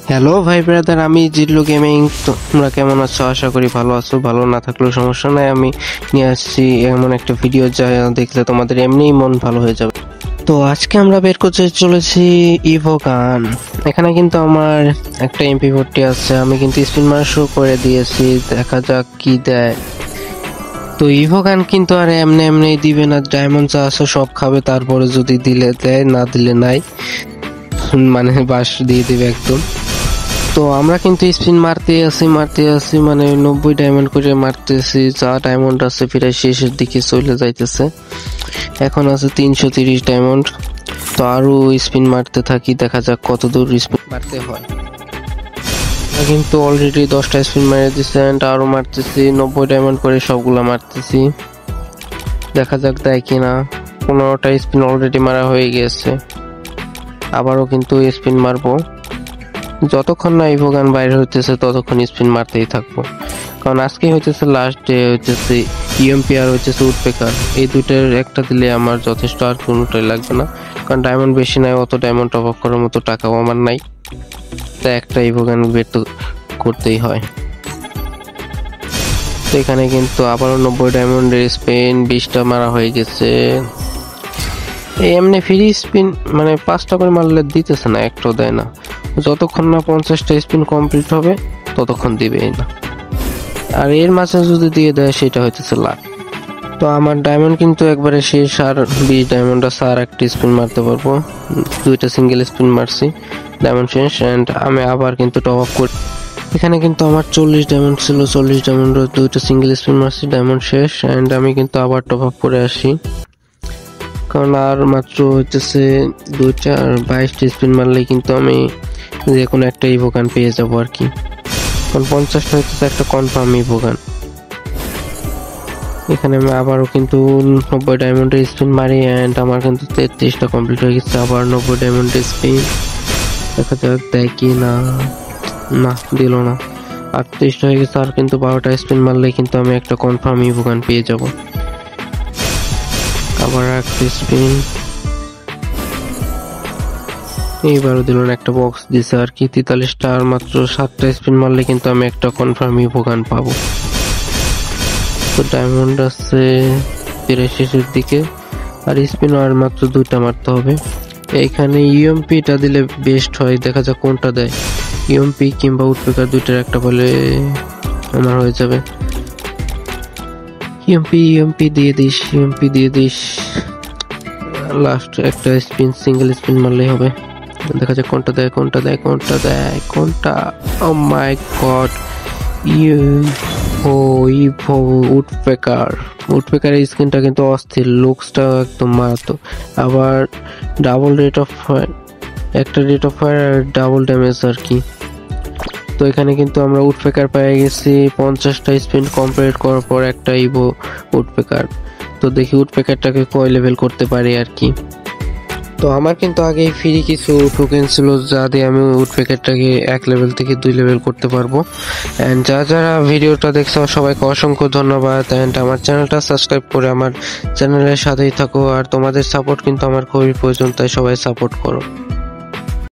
Hello ভাই brother, আমি জিল্লু gaming. তোমরা কেমন আছো? আশা করি ভালো আছো। ভালো না থাকলেও সমস্যা নাই, আমি নিয়ে আসছি এমন একটা ভিডিও যা দেখলে তোমাদের এমনিই মন ভালো হয়ে যাবে। তো আজকে আমরা বের করতে চলেছি ইভো গান। এখানে কিন্তু আমার একটা MP40 আছে, আমি কিন্তু স্পিন মারা শুরু করে দিয়েছি, দেখা যাক কি দেয়। তো ইভো গান কিন্তু আর এমনি এমনি দিবে না, ডায়মন্ড যা আছে সব খাবে, তারপরে যদি দিলে দেয়, না দিলে নাই, মানে বাস দিয়ে দিবে একদম। তো আমরা কিন্তু স্পিন মারতে আছি, মানে 90 ডায়মন্ড করে মারতেছি। যা ডায়মন্ড আছে প্রায় শেষের দিকে চলে যাইতেছে, এখন আছে 330 ডায়মন্ড। তো আরো স্পিন মারতে থাকি, দেখা যাক কত দূর স্পিন মারতে হয়। কিন্তু অলরেডি 10টা স্পিন মেরে দিচ্ছে, আরো মারতেছি, 90 ডায়মন্ড করে সবগুলা মারতেছি, দেখা যাক দেয় কিনা। 15টা স্পিন অলরেডি মারা হয়ে গেছে, আবারও কিন্তু স্পিন মারবো। যতক্ষণ না ইভো গান বাইরে হইতেছে ততক্ষণ স্পিন মারতেই থাকবো, কারণ আজকে হইতেছে লাস্ট ডে, হইতেছে ইএমপি আর হইতেছে উডপেকার। এই দুইটার একটা দিলে আমার যথেষ্ট, আর কোনোটাই লাগবে না, কারণ ডায়মন্ড বেশি নাই, অত ডায়মন্ড টপ আপ করার মতো টাকাও আমার নাই। তাই একটা ইভো গান বের তো করতেই হয়। তো এখানে কিন্তু আবারও 90 ডায়মন্ডের স্পিন 20টা মারা হয়ে গেছে। এমনি ফ্রি স্পিন মানে 5টা করে মারলে দিতেছে না, একটাও দেয় না। যতক্ষণ না 50টা স্পিন কমপ্লিট হবে ততক্ষণ দিবেই না, আর এর মাঝে যদি দিয়ে দেয় সেটা হইতেছে লাখ। তো আমার ডায়মন্ড কিন্তু একবারে শেষ, আর 20 ডায়মন্ড আছে, আর একটা স্পিন মারতে পারবো। 2টা সিঙ্গেল স্পিন মারছি, ডায়মন্ড শেষ, এন্ড আমি আবার কিন্তু টপ আপ করি। এখানে কিন্তু আমার 40 ডায়মন্ড ছিল, 40 ডায়মন্ড 2টা সিঙ্গেল স্পিন মারছি, ডায়মন্ড শেষ, এন্ড আমি কিন্তু আবার টপ আপ করে আসি, কারণ আর মাত্র হইতেছে 2টা আর 22টা স্পিন মারলেই কিন্তু আমি যে কোনো একটা ইভো গান পেয়ে যাবো আর কি। কারণ 50টা হইতেছে একটা কনফার্ম ইভো গান। এখানে আমি আবারও কিন্তু 90 ডায়মন্ডের স্পিন মারি, এন্ড আমার কিন্তু 33টা কমপ্লিট হয়ে গেছে। আবার 90 ডায়মন্ডের স্পিন, দেখা যাক দেয় কি না। না, দিল না। 38টা হয়ে গেছে, আর কিন্তু 12টা স্পিন মারলেই কিন্তু আমি একটা কনফার্ম ইভো গান পেয়ে যাব। আবার একটা স্পিন, এইবারও দিল না, একটা বক্স দিছে আর কি। 43টা, আর মাত্র 7টা স্পিন মারলে কিন্তু আমি একটা কনফার্ম ইভো গান পাবো। তো ডায়মন্ড আছে প্রায় শেষের দিকে, আর স্পিন আর মাত্র 2টা মারতে হবে। এইখানে ইএমপিটা দিলে বেস্ট হয়, দেখা যাক কোনটা দেয়। ইএমপি কিংবা উডপেকার দুইটার একটা বলে আমার হয়ে যাবে। ইএমপি দিয়ে দিস। লাস্ট একটা স্পিন, সিঙ্গেল স্পিন মারলেই হবে, দেখা যাক কোনটা দেয়। ও মাই গড, উডপেকারের স্কিনটা কিন্তু অস্থির, লুকসটা একদম মারাত্মক। আবার ডাবল রেট অফ ফায়ার, একটা রেট অফ ফায়ার আর ডাবল ড্যামেজ আর কি। তো এখানে কিন্তু আমরা উডপেকার পেয়ে গেছি 50টা স্পিন কমপ্লিট করার পর একটা ইভো উডপেকার। তো দেখি উডপেকারটাকে কয় লেভেল করতে পারি আর কি। তো আমার কিন্তু আগে ফ্রি কিছু টোকেন ছিল, যা দিয়ে আমি উডপেকারটাকে 1 লেভেল থেকে 2 লেভেল করতে পারবো। এন্ড যারা ভিডিওটা দেখছো সবাইকে অসংখ্য ধন্যবাদ, এন্ড আমার চ্যানেলটা সাবস্ক্রাইব করে আমার চ্যানেলের সাথেই থাকো। আর তোমাদের সাপোর্ট কিন্তু আমার খুবই প্রয়োজন, তাই সবাই সাপোর্ট করো।